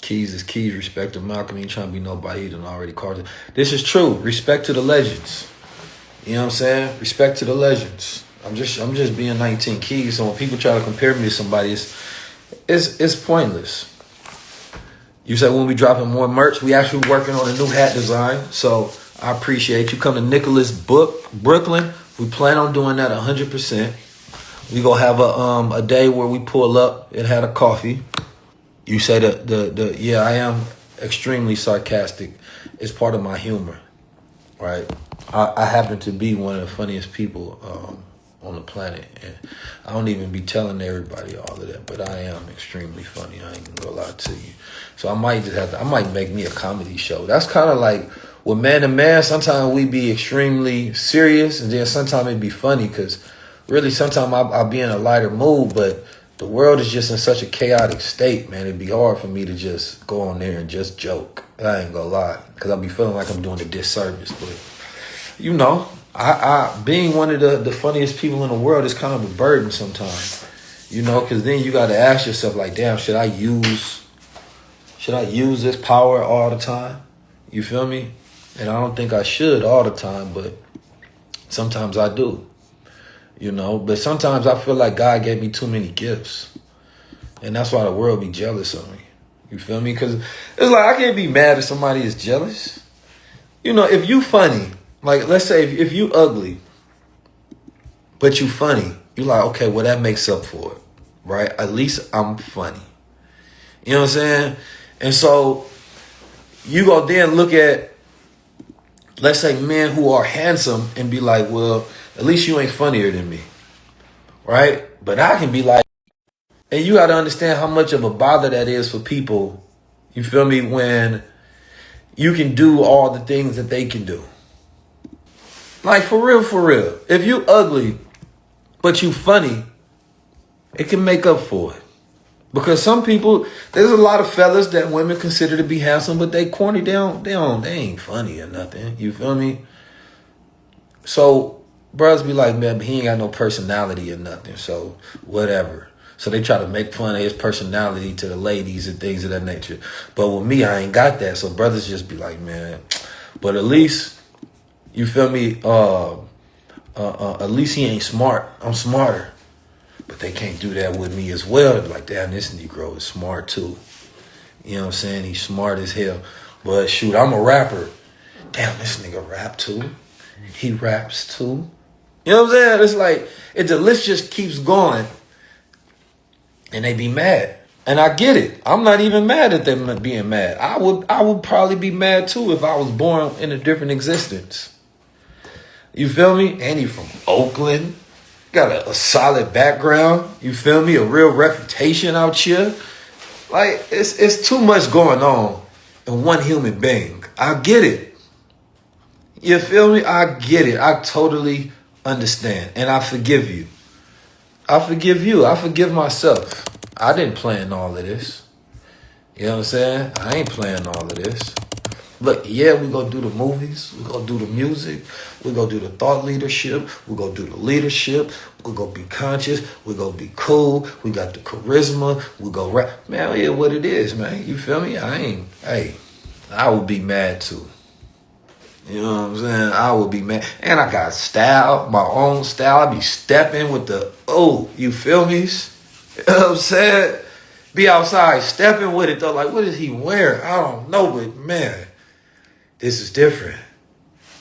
Keys is keys. Respect to Malcolm. He ain't trying to be nobody. He done already called it. This is true. Respect to the legends. You know what I'm saying? Respect to the legends. I'm just being 19 Keys. So when people try to compare me to somebody, it's pointless. You said when we dropping more merch, we actually working on a new hat design. So I appreciate you. Come to Nicholas Brooklyn. We plan on doing that 100%. We gonna have a day where we pull up and had a coffee. You say yeah, I am extremely sarcastic. It's part of my humor, right? I happen to be one of the funniest people on the planet, and I don't even be telling everybody all of that, but I am extremely funny. I ain't gonna lie to you. So I might make me a comedy show. That's kind of like with Man to Man. Sometimes we be extremely serious, and then sometimes it be funny because really sometimes I'll be in a lighter mood, but the world is just in such a chaotic state, man. It'd be hard for me to just go on there and just joke. I ain't gonna lie, because I'll be feeling like I'm doing a disservice. But, you know, I being one of the funniest people in the world is kind of a burden sometimes. You know, because then you got to ask yourself, like, damn, should I use this power all the time? You feel me? And I don't think I should all the time, but sometimes I do. You know, but sometimes I feel like God gave me too many gifts. And that's why the world be jealous of me. You feel me? Because it's like I can't be mad if somebody is jealous. You know, if you funny, like let's say if you ugly, but you funny, you like, okay, well that makes up for it, right? At least I'm funny. You know what I'm saying? And so you go then look at, let's say, men who are handsome and be like, well, at least you ain't funnier than me, right? But I can be like, and you got to understand how much of a bother that is for people, you feel me, when you can do all the things that they can do. Like, for real. If you ugly, but you funny, it can make up for it. Because some people, there's a lot of fellas that women consider to be handsome, but they corny, they ain't funny or nothing. You feel me? So, bros be like, man, he ain't got no personality or nothing, so whatever. So they try to make fun of his personality to the ladies and things of that nature. But with me, I ain't got that. So brothers just be like, man, but at least, you feel me, at least he ain't smart. I'm smarter. But they can't do that with me as well. They're like, damn, this Negro is smart too. You know what I'm saying? He's smart as hell. But shoot, I'm a rapper. Damn, this nigga rap too. He raps too. You know what I'm saying? It's like, the list just keeps going. And they be mad. And I get it. I'm not even mad at them being mad. I would probably be mad too if I was born in a different existence. You feel me? And he from Oakland. Got a solid background. You feel me? A real reputation out here. Like, it's too much going on in one human being. I get it. You feel me? I get it. I totally understand. And I forgive you. I forgive you. I forgive myself. I didn't plan all of this. You know what I'm saying? I ain't playing all of this. Look, yeah, we gonna do the movies. We gonna do the music. We gonna do the thought leadership. We gonna do the leadership. We gonna be conscious. We gonna be cool. We got the charisma. We go rap. Man, yeah, what it is, man. You feel me? I would be mad too. You know what I'm saying? I would be mad. And I got style, my own style. I be stepping with you feel me? You know what I'm saying? Be outside stepping with it though. Like, what is he wearing? I don't know, but man, this is different.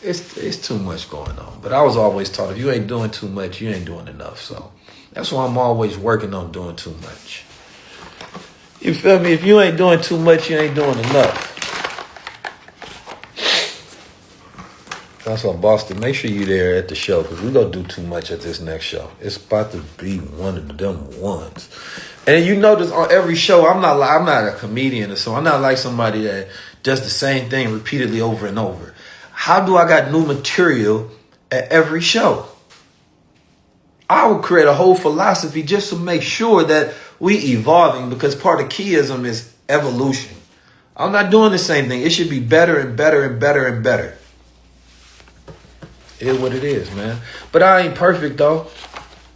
It's too much going on. But I was always taught, if you ain't doing too much, you ain't doing enough. So that's why I'm always working on doing too much. You feel me? If you ain't doing too much, you ain't doing enough. That's why, Boston, make sure you there at the show, because we're going to do too much at this next show. It's about to be one of them ones. And you notice on every show, I'm not a comedian or so. I'm not like somebody that does the same thing repeatedly over and over. How do I got new material at every show? I would create a whole philosophy just to make sure that we evolving, because part of keyism is evolution. I'm not doing the same thing. It should be better and better and better and better. It is what it is, man. But I ain't perfect, though.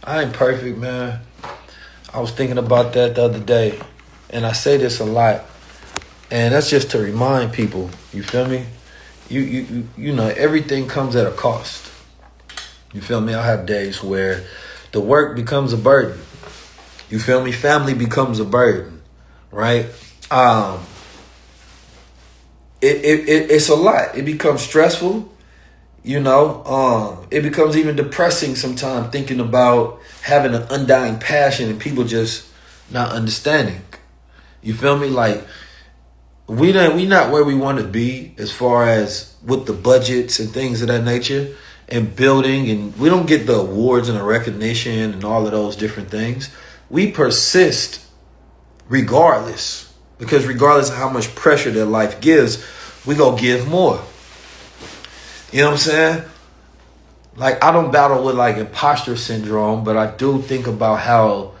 I ain't perfect, man. I was thinking about that the other day, and I say this a lot. And that's just to remind people, you feel me? You know, everything comes at a cost. You feel me? I have days where the work becomes a burden. You feel me? Family becomes a burden, right? It's a lot. It becomes stressful. You know, it becomes even depressing sometimes thinking about having an undying passion and people just not understanding. You feel me? Like we not where we want to be as far as with the budgets and things of that nature and building, and we don't get the awards and the recognition and all of those different things. We persist regardless, because regardless of how much pressure that life gives, we go give more. You know what I'm saying? Like, I don't battle with like imposter syndrome, but I do think about how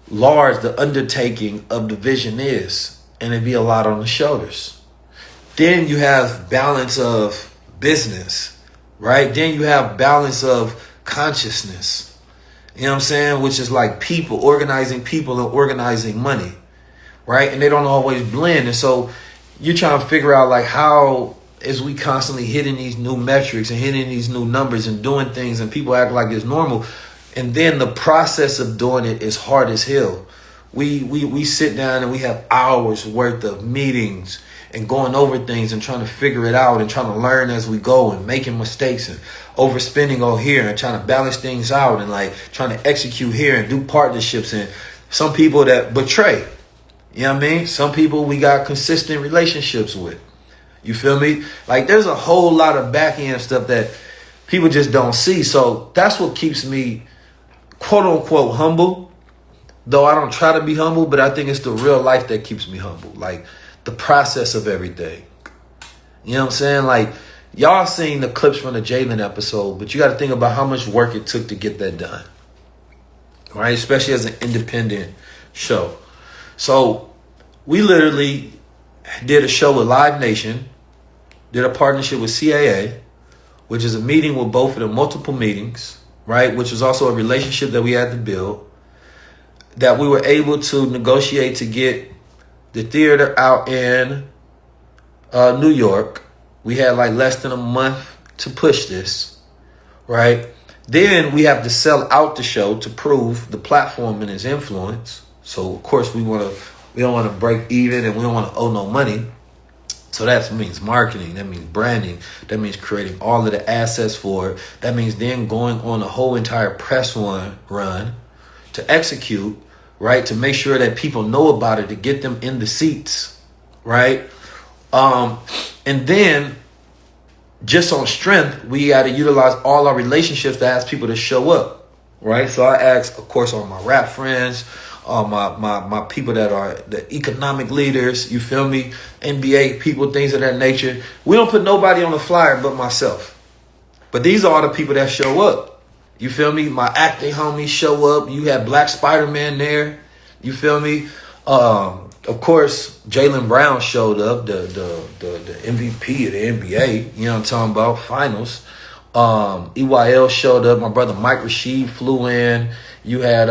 large the undertaking of the vision is, and it be a lot on the shoulders. Then you have balance of business, right? Then you have balance of consciousness. You know what I'm saying? Which is like people, organizing people and organizing money, right? And they don't always blend. And so you're trying to figure out like how is we constantly hitting these new metrics and hitting these new numbers and doing things, and people act like it's normal. And then the process of doing it is hard as hell. We sit down and we have hours worth of meetings and going over things and trying to figure it out and trying to learn as we go and making mistakes and overspending on here and trying to balance things out and like trying to execute here and do partnerships. And some people that betray, you know what I mean? Some people we got consistent relationships with. You feel me? Like there's a whole lot of back end stuff that people just don't see. So that's what keeps me quote unquote humble. Though I don't try to be humble, but I think it's the real life that keeps me humble. Like the process of everything. You know what I'm saying? Like y'all seen the clips from the Jalen episode, but you got to think about how much work it took to get that done. Right? Especially as an independent show. So we literally did a show with Live Nation, did a partnership with CAA, which is a meeting with both of them, multiple meetings, right? Which was also a relationship that we had to build, that we were able to negotiate to get the theater out in New York. We had like less than a month to push this, right? Then we have to sell out the show to prove the platform and its influence. So of course we don't want to break even and we don't want to owe no money. So that means marketing, that means branding, that means creating all of the assets for it. That means then going on a whole entire press run to execute, right? To make sure that people know about it, to get them in the seats, right? And then just on strength, we got to utilize all our relationships to ask people to show up, right? So I asked, of course, all my rap friends, my people that are the economic leaders, you feel me? NBA people, things of that nature. We don't put nobody on the flyer but myself. But these are all the people that show up. You feel me? My acting homies show up. You have Black Spider-Man there. You feel me? Of course, Jaylen Brown showed up, the MVP of the NBA. You know what I'm talking about? Finals. EYL showed up. My brother Mike Rashid flew in. You had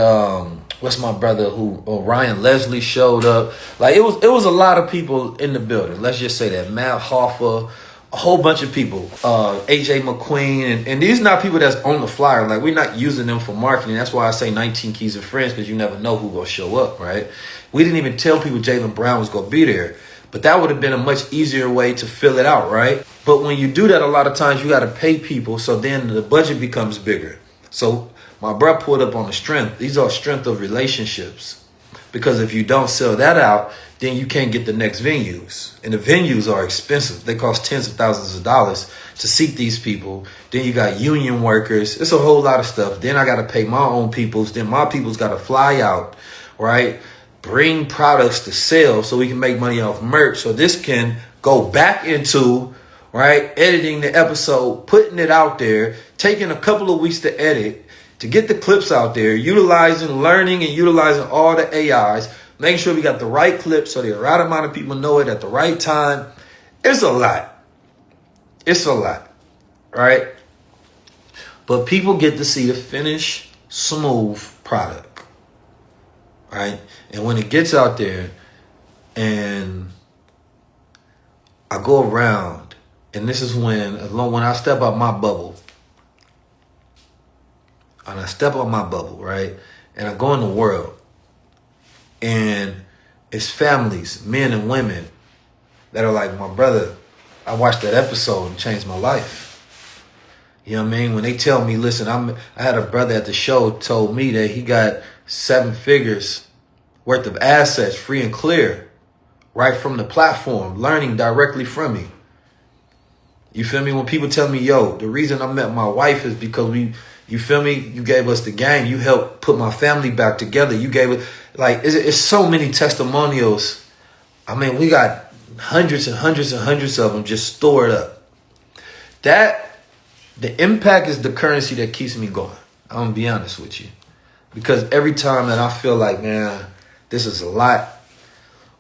what's my brother Ryan Leslie showed up. Like it was a lot of people in the building. Let's just say that. Matt Hoffa, a whole bunch of people. AJ McQueen, and these are not people that's on the flyer. Like we're not using them for marketing. That's why I say 19 Keys of Friends, because you never know who's gonna show up, right? We didn't even tell people Jaylen Brown was gonna be there. But that would have been a much easier way to fill it out, right? But when you do that, a lot of times you got to pay people, so then the budget becomes bigger. So my bro pulled up on the strength. These are strength of relationships. Because if you don't sell that out, then you can't get the next venues. And the venues are expensive. They cost tens of thousands of dollars to seat these people. Then you got union workers. It's a whole lot of stuff. Then I got to pay my own peoples. Then my people's got to fly out, right? Bring products to sell so we can make money off merch. So this can go back into, right, editing the episode, putting it out there, taking a couple of weeks to edit, to get the clips out there, learning and utilizing all the AIs, making sure we got the right clips so the right amount of people know it at the right time. It's a lot. It's a lot, right? But people get to see the finished, smooth product, right? And when it gets out there and I go around, and this is when I step out my bubble, right? And I go in the world, and it's families, men and women, that are like, my brother, I watched that episode and changed my life. You know what I mean? When they tell me, listen, I had a brother at the show told me that he got 7 figures worth of assets free and clear right from the platform, learning directly from me. You feel me? When people tell me, yo, the reason I met my wife is because you feel me? You gave us the game. You helped put my family back together. You gave it, like, it's so many testimonials. I mean, we got hundreds and hundreds and hundreds of them just stored up. The impact is the currency that keeps me going. I'm going to be honest with you. Because every time that I feel like, man, this is a lot,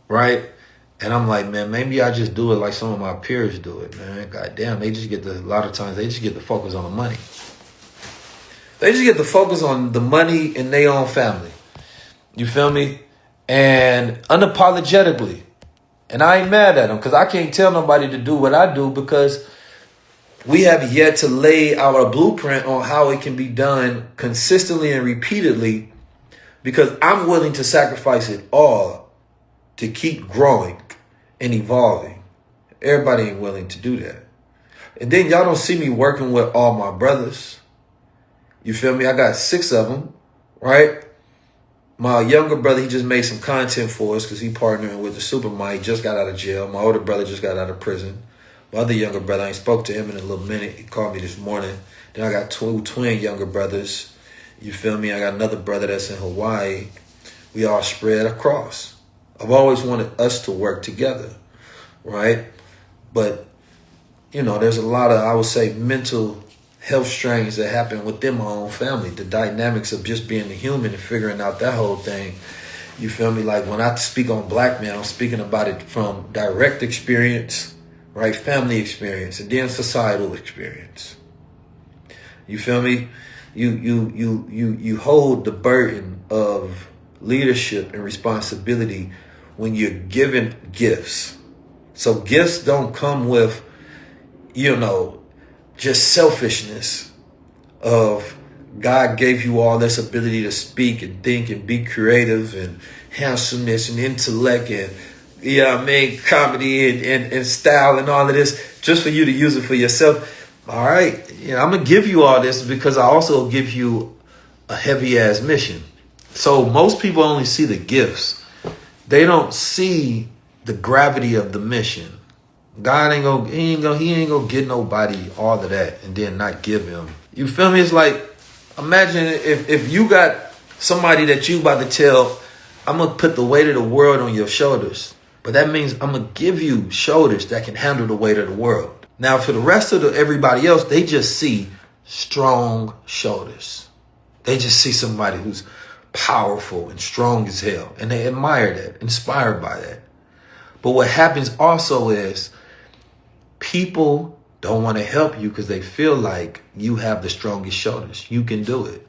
right? And I'm like, man, maybe I just do it like some of my peers do it, man. God damn, a lot of times they just get to focus on the money. They just get to focus on the money in their own family. You feel me? And unapologetically. And I ain't mad at them because I can't tell nobody to do what I do because we have yet to lay out a blueprint on how it can be done consistently and repeatedly, because I'm willing to sacrifice it all to keep growing and evolving. Everybody ain't willing to do that. And then y'all don't see me working with all my brothers. You feel me? I got 6 of them, right? My younger brother, he just made some content for us because he partnering with the Superman. He just got out of jail. My older brother just got out of prison. My other younger brother, I ain't spoke to him in a little minute. He called me this morning. Then I got 2 twin younger brothers. You feel me? I got another brother that's in Hawaii. We all spread across. I've always wanted us to work together, right? But, you know, there's a lot of, I would say, mental health strains that happen within my own family. The dynamics of just being a human and figuring out that whole thing. You feel me? Like when I speak on Black Man, I'm speaking about it from direct experience, right? Family experience, and then societal experience. You feel me? You hold the burden of leadership and responsibility when you're given gifts. So gifts don't come with, just selfishness of God gave you all this ability to speak and think and be creative and handsomeness and intellect and, comedy and style and all of this just for you to use it for yourself. All right, I'm going to give you all this because I also give you a heavy ass mission. So most people only see the gifts. They don't see the gravity of the mission. God ain't gonna get nobody all of that and then not give him. You feel me? It's like, imagine if you got somebody that you about to tell, I'm gonna put the weight of the world on your shoulders. But that means I'm gonna give you shoulders that can handle the weight of the world. Now for the rest of everybody else, they just see strong shoulders. They just see somebody who's powerful and strong as hell. And they admire that, inspired by that. But what happens also is people don't want to help you because they feel like you have the strongest shoulders. You can do it.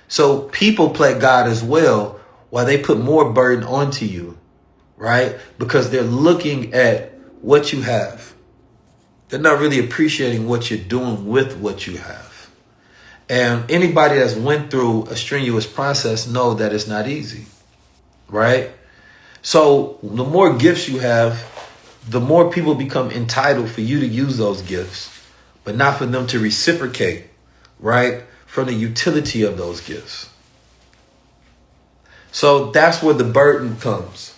So people play God as well while they put more burden onto you, right? Because they're looking at what you have. They're not really appreciating what you're doing with what you have. And anybody that's went through a strenuous process know that it's not easy, right? So the more gifts you have, the more people become entitled for you to use those gifts, but not for them to reciprocate, right, from the utility of those gifts. So that's where the burden comes.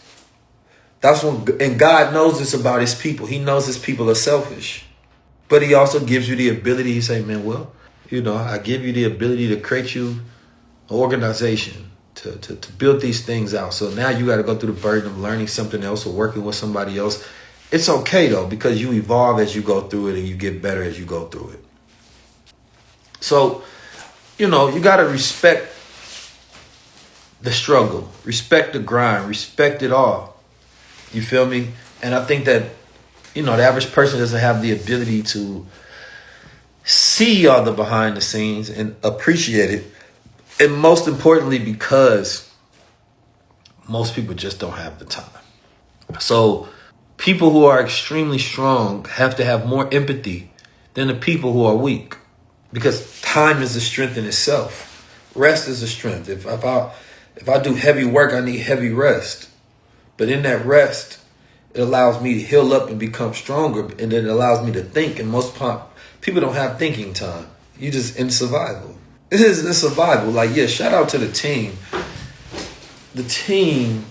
And God knows this about his people. He knows his people are selfish, but he also gives you the ability. He say, man, well, I give you the ability to create you an organization to build these things out. So now you got to go through the burden of learning something else or working with somebody else. It's okay, though, because you evolve as you go through it and you get better as you go through it. So, you got to respect the struggle, respect the grind, respect it all. You feel me? And I think that, the average person doesn't have the ability to see all the behind the scenes and appreciate it. And most importantly, because most people just don't have the time. So People who are extremely strong have to have more empathy than the people who are weak, because time is a strength in itself. Rest is a strength. If I do heavy work, I need heavy rest. But in that rest, it allows me to heal up and become stronger, and then it allows me to think. And people don't have thinking time. You just in survival. This is survival. Like, yeah, shout out to the team. The team